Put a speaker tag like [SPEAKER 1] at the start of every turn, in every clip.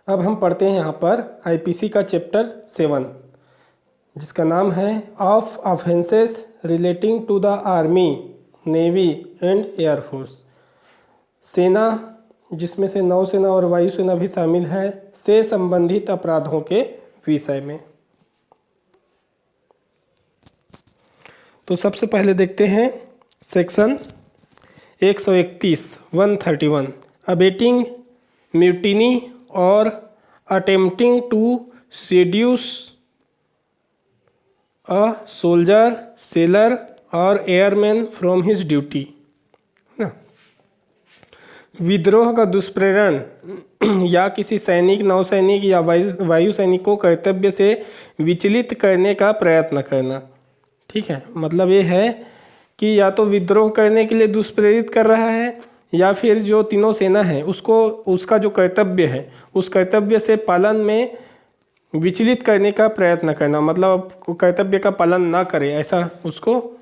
[SPEAKER 1] अब हम पढ़ते हैं यहाँ पर आईपीसी का चैप्टर 7 जिसका नाम है of offences relating to the army, navy and air force. सेना, जिसमें से नौसेना और वायुसेना भी शामिल है, से संबंधित अपराधों के विषय में। तो सबसे पहले देखते हैं सेक्शन 131 अबेटिंग म्यूटिनी और attempting to seduce a soldier, sailor और एयरमैन फ्रॉम हिज ड्यूटी। विद्रोह का दुष्प्रेरण या किसी सैनिक, नौसैनिक या वायु सैनिक को कर्तव्य से विचलित करने का प्रयत्न करना। ठीक है, मतलब ये है कि या तो विद्रोह करने के लिए दुष्प्रेरित कर रहा है या फिर जो तीनों सेना है उसको उसका जो कर्तव्य है उस कर्तव्य से पालन में विचलित करने का प्रयत्न करना, मतलब कर्तव्य का पालन ना करे ऐसा उसको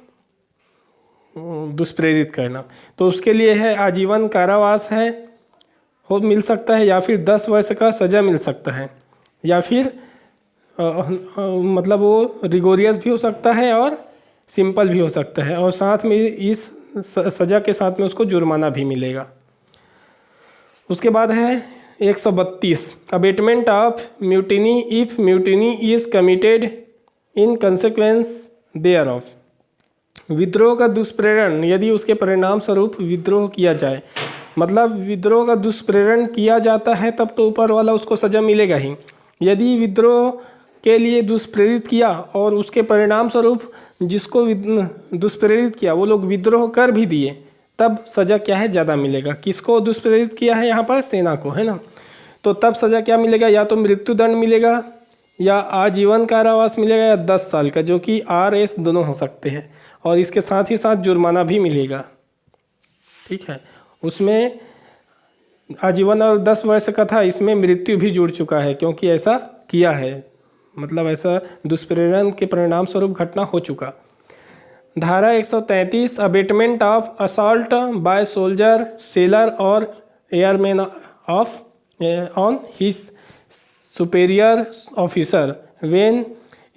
[SPEAKER 1] दुष्प्रेरित करना। तो उसके लिए है आजीवन कारावास है, हो मिल सकता है, या फिर 10 वर्ष का सज़ा मिल सकता है, या फिर मतलब वो रिगोरियस भी हो सकता है और सिंपल भी हो सकता है, और साथ में इस सज़ा के साथ में उसको जुर्माना भी मिलेगा। उसके बाद है 132 abetment of mutiny if mutiny is committed in consequence thereof. विद्रोह का दुष्प्रेरण यदि उसके परिणाम स्वरूप विद्रोह किया जाए, मतलब विद्रोह का दुष्प्रेरण किया जाता है तब तो ऊपर वाला उसको सज़ा मिलेगा ही। यदि विद्रोह के लिए दुष्प्रेरित किया और उसके परिणाम स्वरूप जिसको दुष्प्रेरित किया वो लोग विद्रोह कर भी दिए, तब सज़ा क्या है, ज़्यादा मिलेगा। किसको दुष्प्रेरित किया है यहाँ पर, सेना को, है ना। तो तब सज़ा क्या मिलेगा, या तो मृत्युदंड मिलेगा या आजीवन कारावास मिलेगा या 10 साल का, जो कि RS दोनों हो सकते हैं, और इसके साथ ही साथ जुर्माना भी मिलेगा। ठीक है, उसमें आजीवन और 10 वर्ष का था, इसमें मृत्यु भी जुड़ चुका है क्योंकि ऐसा किया है, मतलब ऐसा दुष्प्रेरण के परिणाम स्वरूप घटना हो चुका। धारा 133 abetment of assault by soldier, sailor और airman of on his superior officer when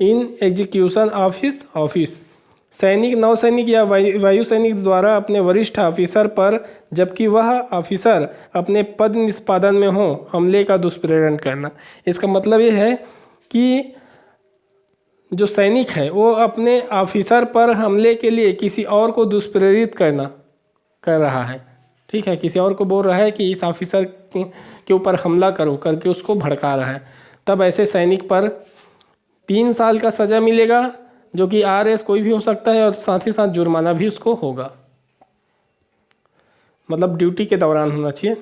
[SPEAKER 1] in execution of his office. सैनिक, नौसैनिक या वायु सैनिक द्वारा अपने वरिष्ठ ऑफिसर पर, जबकि वह ऑफिसर अपने पद निष्पादन में हो, हमले का दुष्प्रेरण करना। इसका मतलब ये है कि जो सैनिक है वो अपने ऑफिसर पर हमले के लिए किसी और को दुष्प्रेरित कर रहा है। ठीक है, किसी और को बोल रहा है कि इस ऑफिसर के ऊपर हमला करो करके उसको भड़का रहा है, तब ऐसे सैनिक पर 3 साल का सज़ा मिलेगा, जो कि RS कोई भी हो सकता है, और साथ ही साथ जुर्माना भी उसको होगा, मतलब ड्यूटी के दौरान होना चाहिए।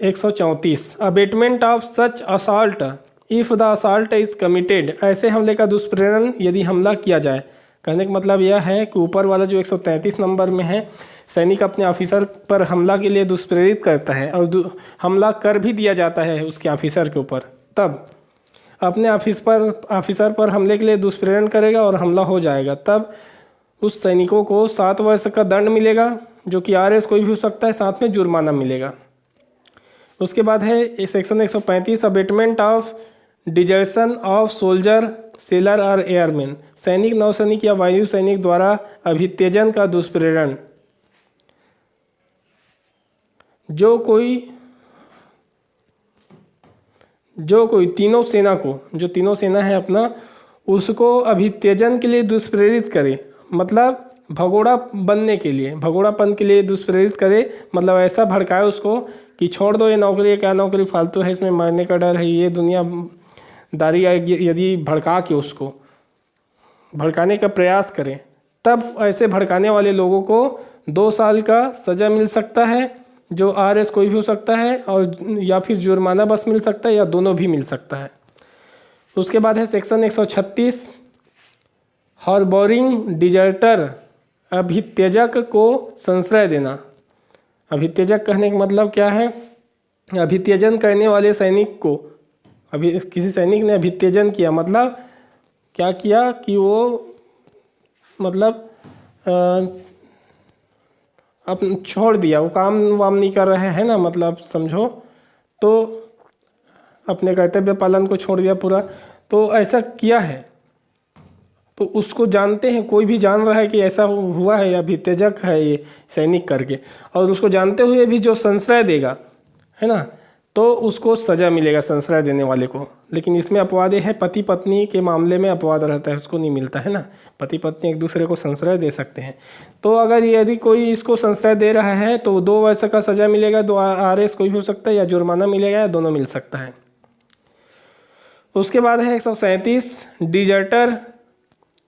[SPEAKER 1] 134 abetment of such assault if the assault is committed. ऐसे हमले का दुष्प्रेरण यदि हमला किया जाए, कहने का मतलब यह है कि ऊपर वाला जो 133 नंबर में है, सैनिक अपने ऑफिसर पर हमला के लिए दुष्प्रेरित करता है और हमला कर भी दिया जाता है उसके ऑफिसर के ऊपर, तब अपने ऑफिसर पर हमले के लिए दुष्प्रेरण करेगा और हमला हो जाएगा, तब उस सैनिकों को 7 वर्ष का दंड मिलेगा, जो कि RS कोई भी हो सकता है, साथ में जुर्माना मिलेगा। उसके बाद है section 135 abetment of desertion of soldier, sailor और एयरमैन। सैनिक, नौसैनिक या वायु सैनिक द्वारा अभित्यजन का दुष्प्रेरण। जो कोई तीनों सेना को, जो तीनों सेना है अपना, उसको अभित्यजन के लिए दुष्प्रेरित करे, मतलब भगोड़ा बनने के लिए, भगोड़ापन के लिए दुष्प्रेरित करे, मतलब ऐसा भड़काए उसको कि छोड़ दो ये नौकरी, क्या नौकरी फालतू है, इसमें मरने का डर है, ये दुनियादारी यदि भड़का के उसको भड़काने का प्रयास करें, तब ऐसे भड़काने वाले लोगों को 2 साल का सज़ा मिल सकता है, जो RS कोई भी हो सकता है, और या फिर जुर्माना बस मिल सकता है, या दोनों भी मिल सकता है। उसके बाद है सेक्शन 136 हार्बोरिंग डिजर्टर, अभित्यजक को संश्रय देना। अभित्यजक कहने का मतलब क्या है, अभित्यजन करने वाले सैनिक को, किसी सैनिक ने अभित्यजन किया, मतलब क्या किया कि वो मतलब अब छोड़ दिया, वो काम वाम नहीं कर रहे हैं ना, मतलब समझो। तो अपने कर्तव्य पालन को छोड़ दिया पूरा, तो ऐसा किया है तो उसको जानते हैं, कोई भी जान रहा है कि ऐसा हुआ है या अभित्यजक है ये सैनिक करके, और उसको जानते हुए भी जो संश्रय देगा, है ना, तो उसको सज़ा मिलेगा संश्रय देने वाले को। लेकिन इसमें अपवाद ये है, पति पत्नी के मामले में अपवाद रहता है, उसको नहीं मिलता है ना। पति पत्नी एक दूसरे को संश्रय दे सकते हैं। तो अगर यदि कोई इसको संश्रय दे रहा है तो 2 वर्ष का सज़ा मिलेगा, 2 RS कोई भी हो सकता है, या जुर्माना मिलेगा, या दोनों मिल सकता है। उसके बाद है 137 deserter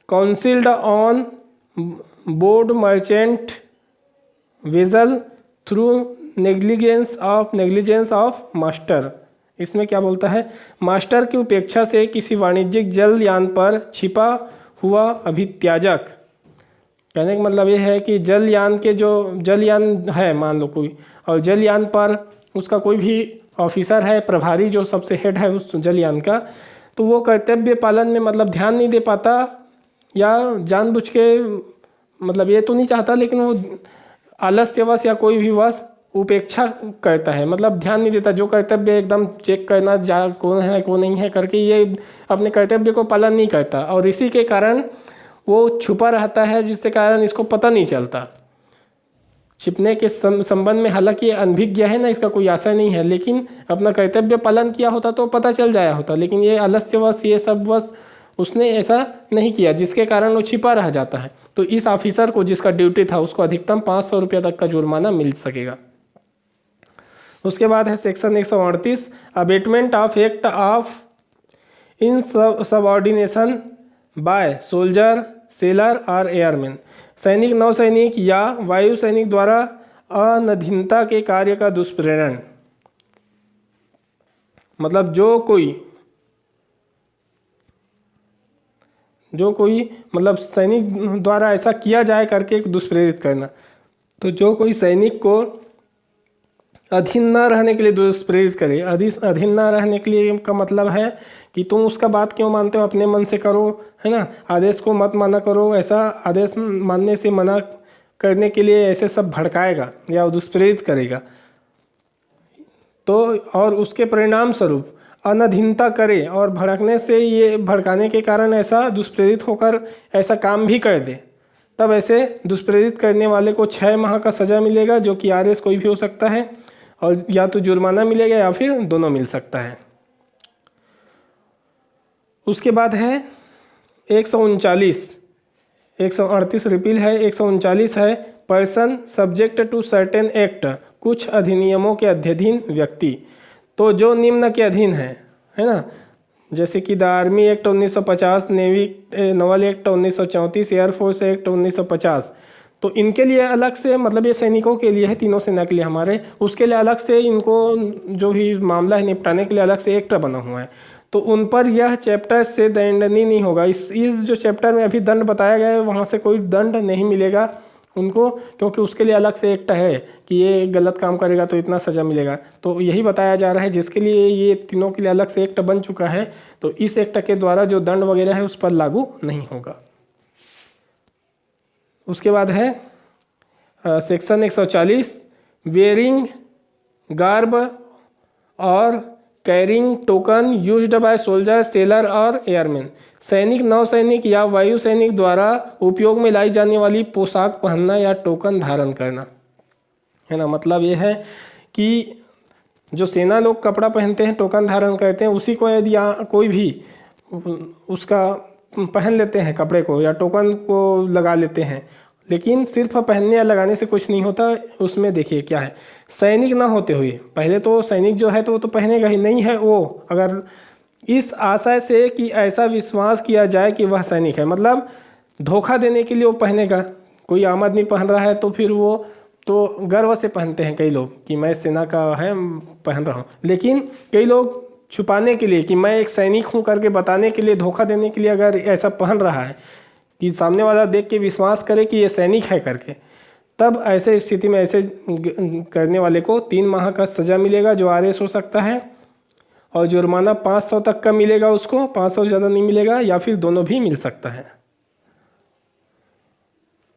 [SPEAKER 1] concealed on board merchant vessel through negligence of master. इसमें क्या बोलता है, मास्टर की उपेक्षा से किसी वाणिज्यिक जलयान पर छिपा हुआ अभित्याजक। कहने का मतलब ये है कि जलयान के जो जलयान है मान लो कोई, और जलयान पर उसका कोई भी ऑफिसर है, प्रभारी जो सबसे हेड है उस जलयान का, तो वो कर्तव्य पालन में मतलब ध्यान नहीं दे पाता, या जानबूझ के मतलब ये तो नहीं चाहता, लेकिन वो आलस्यवश या कोई भी वश उपेक्षा करता है, मतलब ध्यान नहीं देता। जो कर्तव्य एकदम चेक करना जा कौन है कौन नहीं है करके, ये अपने कर्तव्य को पालन नहीं करता, और इसी के कारण वो छुपा रहता है, जिसके कारण इसको पता नहीं चलता। छिपने के संबंध में हालांकि अनभिज्ञ है ना, इसका कोई आशय नहीं है, लेकिन अपना कर्तव्य पालन किया होता तो पता चल जाया होता, लेकिन ये आलस्यवश ये सब वश उसने ऐसा नहीं किया, जिसके कारण वो छिपा रह जाता है। तो इस ऑफिसर को जिसका ड्यूटी था उसको अधिकतम 500 रुपये तक का जुर्माना मिल सकेगा। उसके बाद है section 138 abetment of act of insubordination by soldier sailor और एयरमैन। सैनिक, नौसैनिक या वायु सैनिक द्वारा अनधीनता के कार्य का दुष्प्रेरण, मतलब जो कोई मतलब सैनिक द्वारा ऐसा किया जाए करके दुष्प्रेरित करना। तो जो कोई सैनिक को अधीन न रहने के लिए दुष्प्रेरित करे, अधीन न रहने के लिए का मतलब है कि तुम उसका बात क्यों मानते हो, अपने मन से करो, है ना, आदेश को मत माना करो, ऐसा आदेश मानने से मना करने के लिए ऐसे सब भड़काएगा या दुष्प्रेरित करेगा। तो और उसके परिणाम स्वरूप अनधीनता करे, और भड़कने से ये भड़काने के कारण ऐसा दुष्प्रेरित होकर ऐसा काम भी कर दे, तब ऐसे दुष्प्रेरित करने वाले को 6 माह का सज़ा मिलेगा, जो कि RS कोई भी हो सकता है, और या तो जुर्माना मिलेगा या फिर दोनों मिल सकता है। उसके बाद है 138 रिपील है, 139 है person subject to certain act, कुछ अधिनियमों के अध्ययन व्यक्ति। तो जो निम्न के अधीन है ना, जैसे कि the army act 1950, Naval act 1934, air force act 1950, तो इनके लिए अलग से, मतलब ये सैनिकों के लिए है, तीनों सेना के लिए हमारे, उसके लिए अलग से इनको जो भी मामला है निपटाने के लिए अलग से एक्ट बना हुआ है। तो उन पर यह चैप्टर से दंडनीय नहीं होगा। इस जो चैप्टर में अभी दंड बताया गया है वहाँ से कोई दंड नहीं मिलेगा उनको, क्योंकि उसके लिए अलग से एक्ट है कि ये गलत काम करेगा तो इतना सज़ा मिलेगा। तो यही बताया जा रहा है, जिसके लिए ये तीनों के लिए अलग से एक्ट बन चुका है, तो इस एक्ट के द्वारा जो दंड वगैरह है उस पर लागू नहीं होगा। उसके बाद है सेक्शन 140 वेयरिंग गार्ब और carrying token used by soldier sailor और एयरमैन। सैनिक, नौसैनिक या वायु सैनिक द्वारा उपयोग में लाई जाने वाली पोशाक पहनना या टोकन धारण करना, है ना। मतलब ये है कि जो सेना लोग कपड़ा पहनते हैं, टोकन धारण करते हैं, उसी को यदि कोई भी उसका पहन लेते हैं कपड़े को या टोकन को लगा लेते हैं, लेकिन सिर्फ पहनने या लगाने से कुछ नहीं होता। उसमें देखिए क्या है, सैनिक ना होते हुए, पहले तो सैनिक जो है तो वो तो पहनेगा ही नहीं है वो, अगर इस आशय से कि ऐसा विश्वास किया जाए कि वह सैनिक है, मतलब धोखा देने के लिए वो पहनेगा। कोई आम आदमी पहन रहा है तो फिर वो तो गर्व से पहनते हैं कई लोग कि मैं सेना का है पहन रहा हूँ, लेकिन कई लोग छुपाने के लिए कि मैं एक सैनिक हूँ करके बताने के लिए, धोखा देने के लिए अगर ऐसा पहन रहा है कि सामने वाला देख के विश्वास करे कि ये सैनिक है करके, तब ऐसे स्थिति में ऐसे करने वाले को 3 माह का सज़ा मिलेगा, जो RS हो सकता है, और जुर्माना 500 तक का मिलेगा उसको, 500 ज़्यादा नहीं मिलेगा, या फिर दोनों भी मिल सकता है।